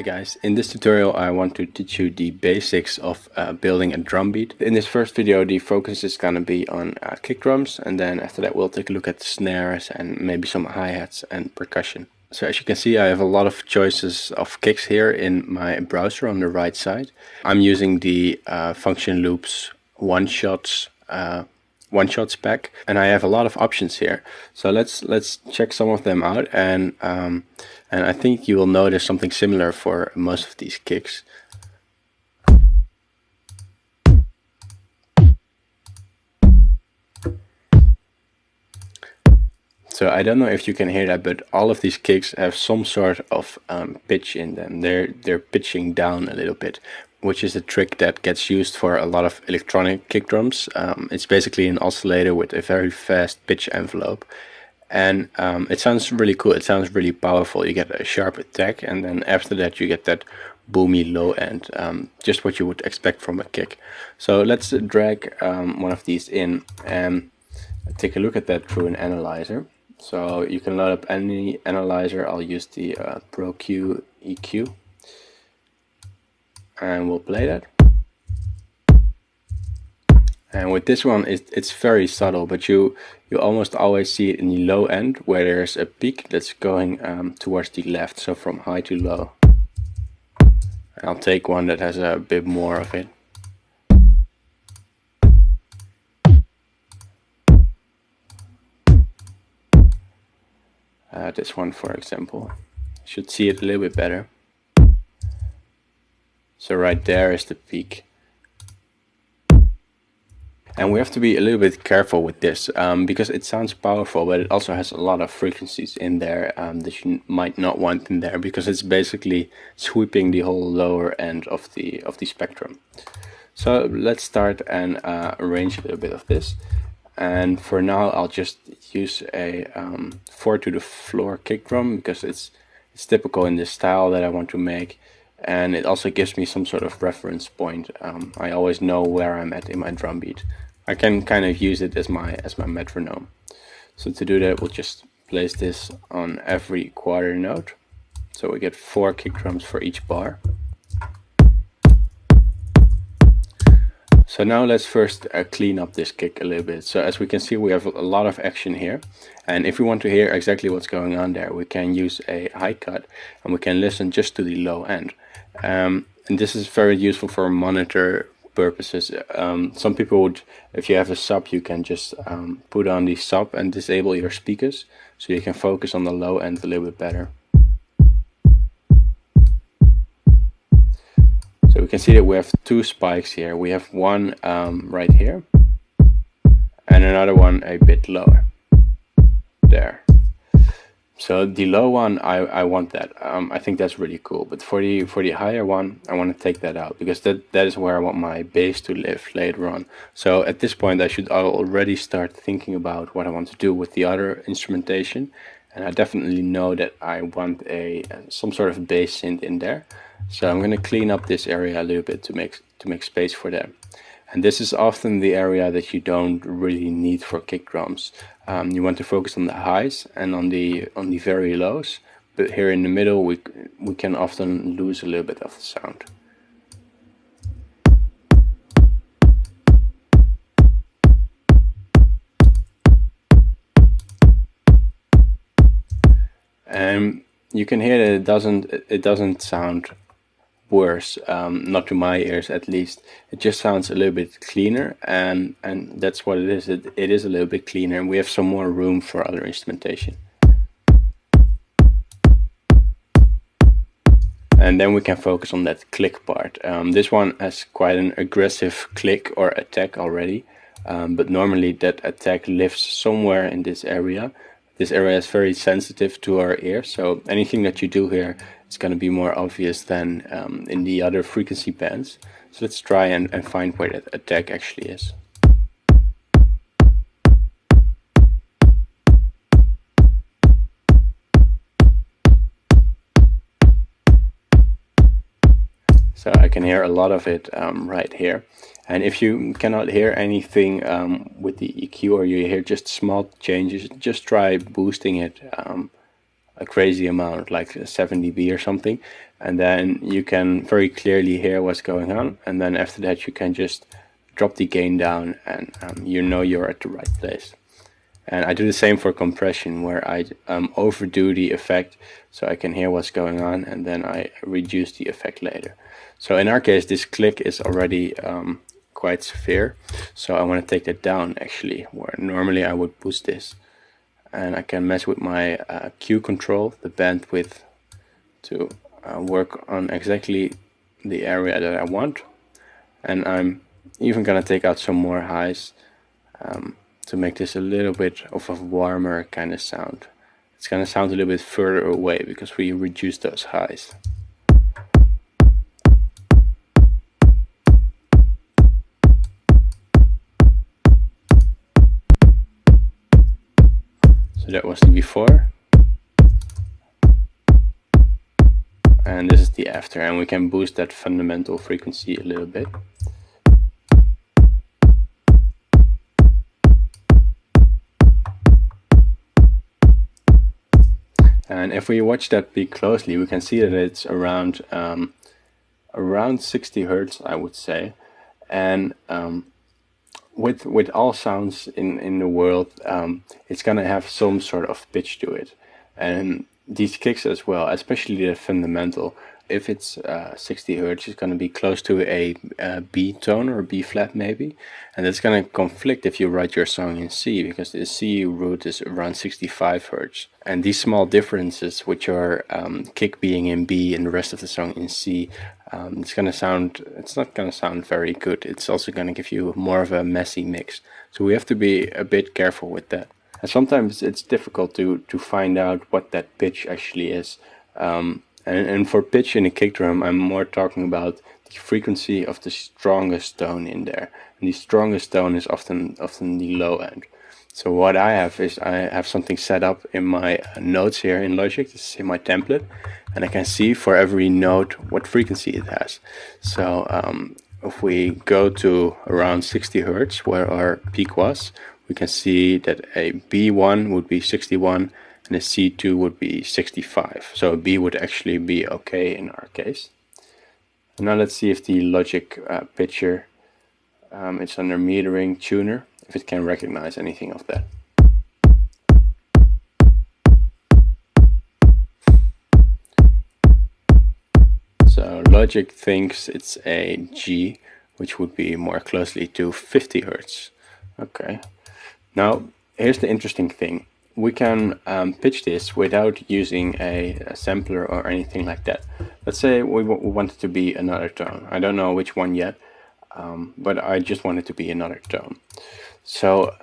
guys, in this tutorial I want to teach you the basics of building a drum beat. In this first video the focus is going to be on kick drums, and then after that we'll take a look at the snares and maybe some hi-hats and percussion. So as you can see, I have a lot of choices of kicks here in my browser on the right side. I'm using the Function Loops one-shots pack, and I have a lot of options here. So let's check some of them out, and I think you will notice something similar for most of these kicks. So I don't know if you can hear that, but all of these kicks have some sort of pitch in them. They're pitching down a little bit, which is a trick that gets used for a lot of electronic kick drums. It's basically an oscillator with a very fast pitch envelope, and it sounds really cool. It sounds really powerful. You get a sharp attack, and then after that you get that boomy low end, just what you would expect from a kick. So let's drag one of these in and take a look at that through an analyzer. So you can load up any analyzer. I'll use the Pro Q EQ, and we'll play that. And with this one, it's very subtle, but you almost always see it in the low end where there's a peak that's going towards the left, so from high to low. And I'll take one that has a bit more of it. This one, for example, you should see it a little bit better. So right there is the peak. And we have to be a little bit careful with this, because it sounds powerful, but it also has a lot of frequencies in there that you might not want in there, because it's basically sweeping the whole lower end of the spectrum. So let's start and arrange a little bit of this. And for now I'll just use a 4 to the floor kick drum, because it's typical in this style that I want to make, and it also gives me some sort of reference point. I always know where I'm at in my drum beat. I can kind of use it as my metronome. So to do that, we'll just place this on every quarter note, so we get 4 kick drums for each bar. So now let's first clean up this kick a little bit. So as we can see, we have a lot of action here, and if we want to hear exactly what's going on there, we can use a high cut and we can listen just to the low end. And this is very useful for monitor purposes. Some people would, if you have a sub, you can just put on the sub and disable your speakers, so you can focus on the low end a little bit better. So we can see that we have 2 spikes here. We have one right here, and another one a bit lower there. So the low one, I want that. I think that's really cool. But for the higher one, I want to take that out, because that is where I want my bass to live later on. So at this point I should already start thinking about what I want to do with the other instrumentation, and I definitely know that I want some sort of bass synth in there. So I'm going to clean up this area a little bit to make space for that. And this is often the area that you don't really need for kick drums. You want to focus on the highs and on the very lows, but here in the middle we can often lose a little bit of the sound. And you can hear that it doesn't sound worse, not to my ears at least. It just sounds a little bit cleaner, and that's what it is. It is a little bit cleaner, and we have some more room for other instrumentation. And then we can focus on that click part. This one has quite an aggressive click or attack already, but normally that attack lives somewhere in this area. This area is very sensitive to our ear, so anything that you do here is going to be more obvious than in the other frequency bands. So let's try and find where that attack actually is. So I can hear a lot of it right here. And if you cannot hear anything with the EQ, or you hear just small changes, just try boosting it a crazy amount, like 7 dB or something, and then you can very clearly hear what's going on, and then after that you can just drop the gain down, and you know you're at the right place. And I do the same for compression, where I overdo the effect so I can hear what's going on, and then I reduce the effect later. So in our case, this click is already quite severe, so I want to take that down actually, where normally I would boost this. And I can mess with my Q control, the bandwidth, to work on exactly the area that I want. And I'm even gonna take out some more highs to make this a little bit of a warmer kind of sound. It's gonna sound a little bit further away because we reduced those highs. So that was the before. And this is the after, and we can boost that fundamental frequency a little bit. And if we watch that peak closely, we can see that it's around 60 hertz, I would say. And with all sounds in the world, it's gonna have some sort of pitch to it, and these kicks as well, especially the fundamental. If it's 60 hertz, it's gonna be close to a B tone or B flat maybe, and that's gonna conflict if you write your song in C, because the C root is around 65 hertz. And these small differences, which are kick being in B and the rest of the song in C, it's not gonna sound very good. It's also gonna give you more of a messy mix. So we have to be a bit careful with that. And sometimes it's difficult to find out what that pitch actually is. And for pitch in a kick drum, I'm more talking about the frequency of the strongest tone in there. And the strongest tone is often the low end. So what I have is I have something set up in my notes here in Logic. This is in my template, and I can see for every note what frequency it has. So if we go to around 60 hertz, where our peak was, we can see that a B1 would be 61 and a C2 would be 65. So a B would actually be okay in our case. And now let's see if the Logic picture, it's under metering tuner, if it can recognize anything of that. So Logic thinks it's a G, which would be more closely to 50 hertz. Okay. Now, here's the interesting thing. We can pitch this without using a sampler or anything like that. Let's say we want it to be another tone. I don't know which one yet, but I just want it to be another tone. So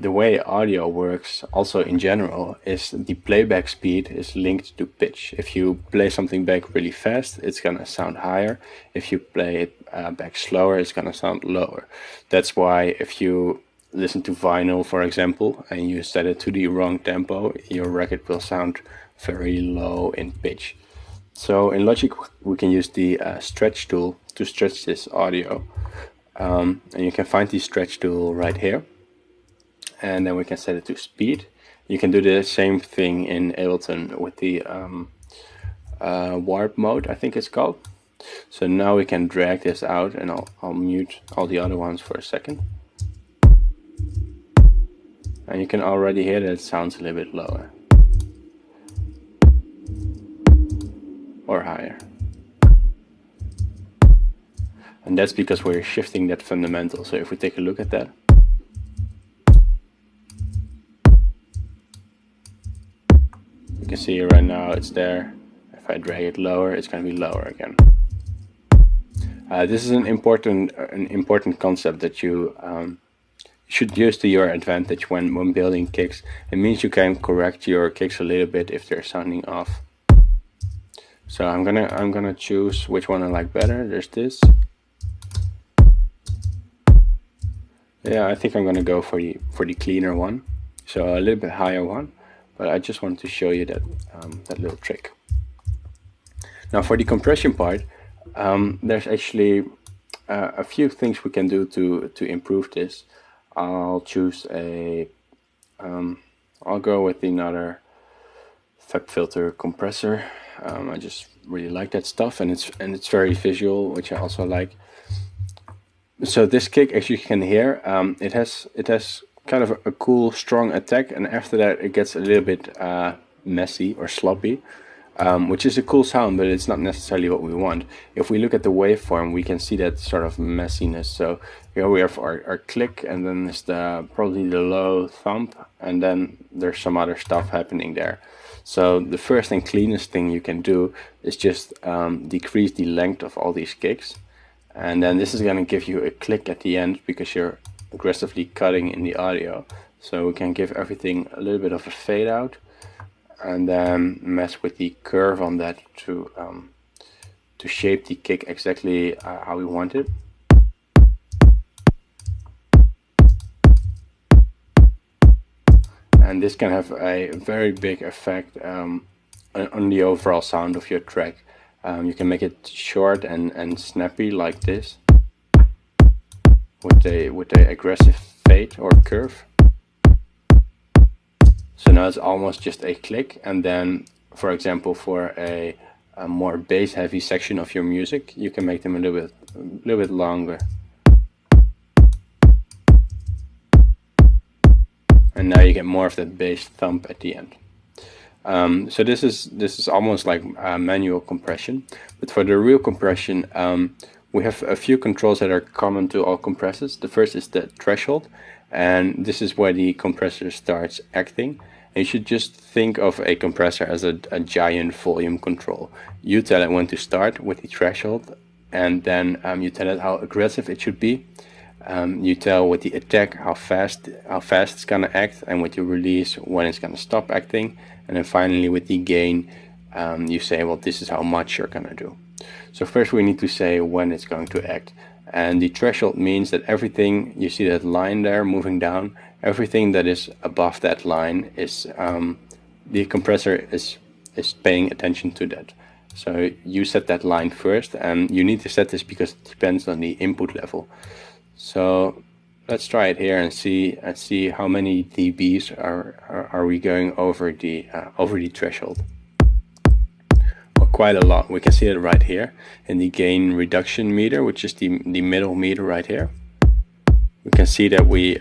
the way audio works also in general is the playback speed is linked to pitch. If you play something back really fast, it's gonna sound higher. If you play it back slower, it's gonna sound lower. That's why if you listen to vinyl, for example, and you set it to the wrong tempo, your record will sound very low in pitch. So in Logic, we can use the stretch tool to stretch this audio. And you can find the stretch tool right here. And then we can set it to speed. You can do the same thing in Ableton with the warp mode, I think it's called. So now we can drag this out, and I'll mute all the other ones for a second. And you can already hear that it sounds a little bit lower or higher. And that's because we're shifting that fundamental. So if we take a look at that, you can see right now it's there. If I drag it lower, it's going to be lower again. This is an important concept that you should use to your advantage when building kicks. It means you can correct your kicks a little bit if they're sounding off. So I'm gonna choose which one I like better. There's this. Yeah, I think I'm gonna go for the cleaner one, so a little bit higher one. But I just wanted to show you that that little trick. Now for the compression part, there's actually a few things we can do to improve this. I'll choose a, I'll go with another FabFilter compressor. I just really like that stuff, and it's very visual, which I also like. So this kick, as you can hear, it has kind of a cool, strong attack, and after that it gets a little bit messy or sloppy, which is a cool sound, but it's not necessarily what we want. If we look at the waveform, we can see that sort of messiness. So here we have our click, and then there's probably the low thump, and then there's some other stuff happening there. So the first and cleanest thing you can do is just decrease the length of all these kicks. And then this is going to give you a click at the end because you're aggressively cutting in the audio. So we can give everything a little bit of a fade out, and then mess with the curve on that to shape the kick exactly how we want it. And this can have a very big effect on the overall sound of your track. You can make it short and snappy like this, with a aggressive fade or curve. So now it's almost just a click, and then, for example, for a more bass heavy section of your music, you can make them a little bit longer. And now you get more of that bass thump at the end. So this is almost like manual compression, but for the real compression, we have a few controls that are common to all compressors. The first is the threshold, and this is where the compressor starts acting. And you should just think of a compressor as a giant volume control. You tell it when to start with the threshold, and then you tell it how aggressive it should be. You tell with the attack how fast it's gonna act, and with your release when it's gonna stop acting. And then finally with the gain, you say, well, this is how much you're gonna do. So first we need to say when it's going to act. And the threshold means that everything, you see that line there moving down, everything that is above that line is, the compressor is paying attention to that. So you set that line first, and you need to set this because it depends on the input level. So let's try it here and see how many dBs are we going over the threshold. Well, quite a lot. We can see it right here in the gain reduction meter, which is the middle meter right here. We can see that we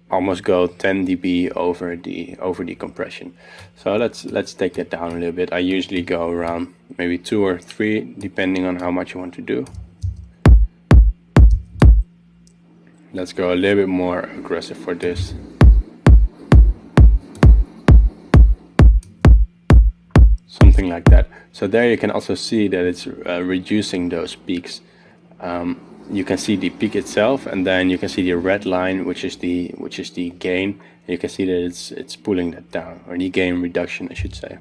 almost go 10 dB over the compression. So let's take that down a little bit. I usually go around maybe 2 or 3, depending on how much you want to do. Let's go a little bit more aggressive for this. Something like that. So there you can also see that it's reducing those peaks. You can see the peak itself, and then you can see the red line, which is the gain. You can see that it's pulling that down, or the gain reduction, I should say.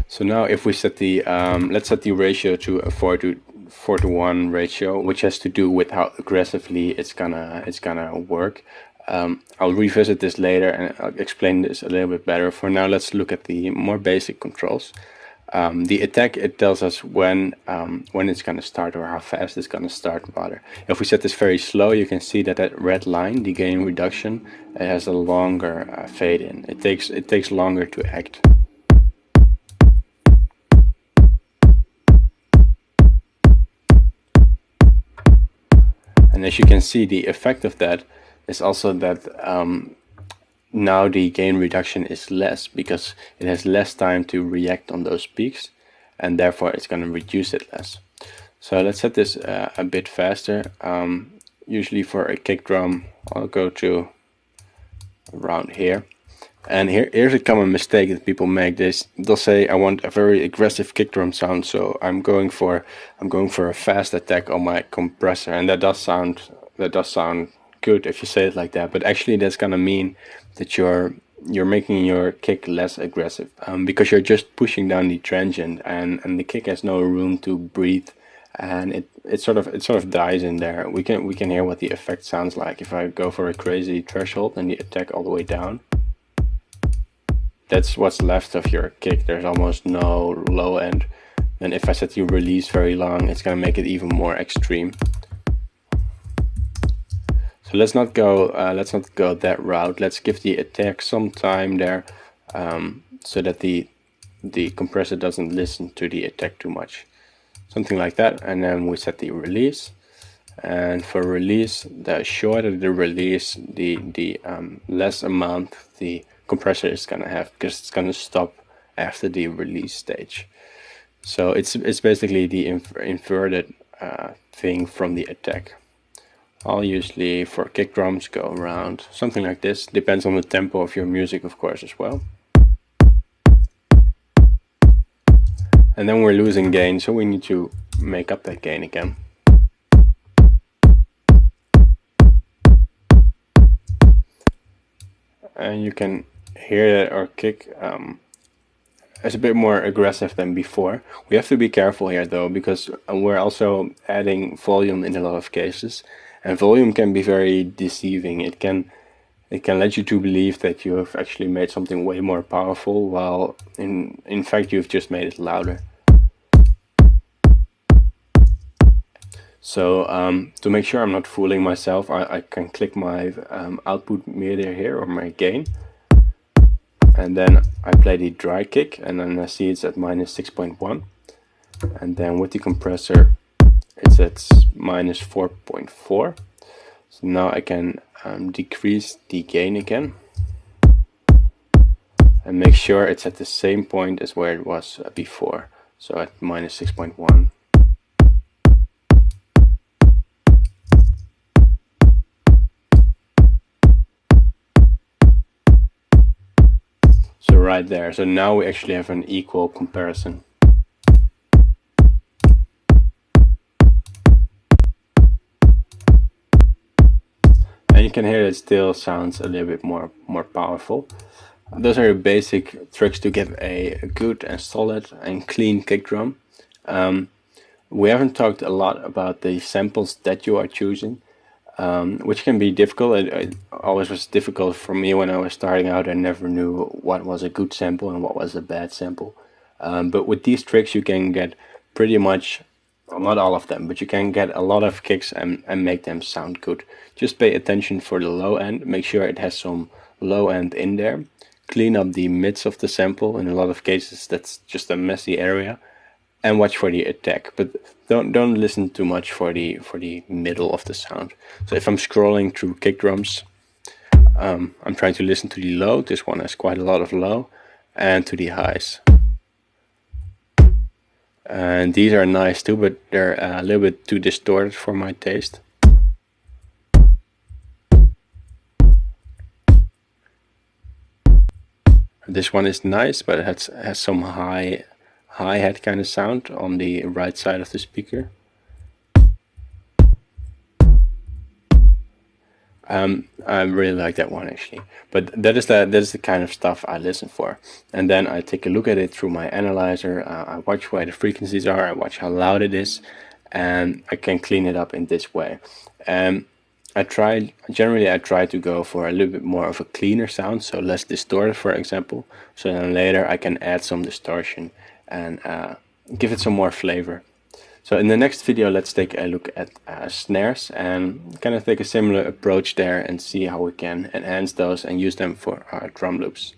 So now if we set the, let's set the ratio to a 4:1 ratio, which has to do with how aggressively it's gonna work. I'll revisit this later and I'll explain this a little bit better. For now, let's look at the more basic controls. The attack, it tells us when it's gonna start, or how fast it's gonna start rather. If we set this very slow, you can see that red line, the gain reduction, it has a longer fade in. It takes longer to act. And as you can see, the effect of that is also that now the gain reduction is less, because it has less time to react on those peaks, and therefore it's going to reduce it less. So let's set this a bit faster. Usually for a kick drum, I'll go to around here. And here's a common mistake that people make. They'll say, I want a very aggressive kick drum sound, so I'm going for a fast attack on my compressor, and that does sound good if you say it like that. But actually, that's gonna mean that you're making your kick less aggressive, because you're just pushing down the transient, and the kick has no room to breathe, and it sort of dies in there. We can hear what the effect sounds like if I go for a crazy threshold and the attack all the way down. That's what's left of your kick. There's almost no low end. And if I set the release very long, it's gonna make it even more extreme. So So let's not go that route. Let's give the attack some time there, so that the compressor doesn't listen to the attack too much. Something like that, and then we set the release. And for release, the shorter the release, the less amount the compressor is gonna have, because it's gonna stop after the release stage. So it's basically the inverted thing from the attack. I'll usually, for kick drums, go around something like this. Depends on the tempo of your music, of course, as well. And then we're losing gain, so we need to make up that gain again. And you can hear that our kick is a bit more aggressive than before. We have to be careful here though, because we're also adding volume in a lot of cases, and volume can be very deceiving. It can let you to believe that you have actually made something way more powerful, while in fact you've just made it louder. So to make sure I'm not fooling myself, I can click my output meter here, or my gain, and then I play the dry kick, and then I see it's at -6.1, and then with the compressor it's at -4.4. So now I can decrease the gain again and make sure it's at the same point as where it was before, so at -6.1. So right there, so now we actually have an equal comparison. And you can hear it still sounds a little bit more powerful. Those are the basic tricks to get a good and solid and clean kick drum. We haven't talked a lot about the samples that you are choosing, which can be difficult. It always was difficult for me when I was starting out. I never knew what was a good sample and what was a bad sample. But with these tricks you can get pretty much, well, not all of them, but you can get a lot of kicks and make them sound good. Just pay attention for the low end, make sure it has some low end in there. Clean up the mids of the sample. In a lot of cases that's just a messy area. And watch for the attack, but don't listen too much for the middle of the sound. So if I'm scrolling through kick drums, I'm trying to listen to the low. This one has quite a lot of low, and to the highs. And these are nice too, but they're a little bit too distorted for my taste. This one is nice, but it has some hi-hat kind of sound on the right side of the speaker. I really like that one actually, but that is the kind of stuff I listen for, and then I take a look at it through my analyzer. I watch where the frequencies are, I watch how loud it is, and I can clean it up in this way. Generally I try to go for a little bit more of a cleaner sound, so less distorted, for example, so then later I can add some distortion and give it some more flavor. So in the next video let's take a look at snares and kind of take a similar approach there and see how we can enhance those and use them for our drum loops.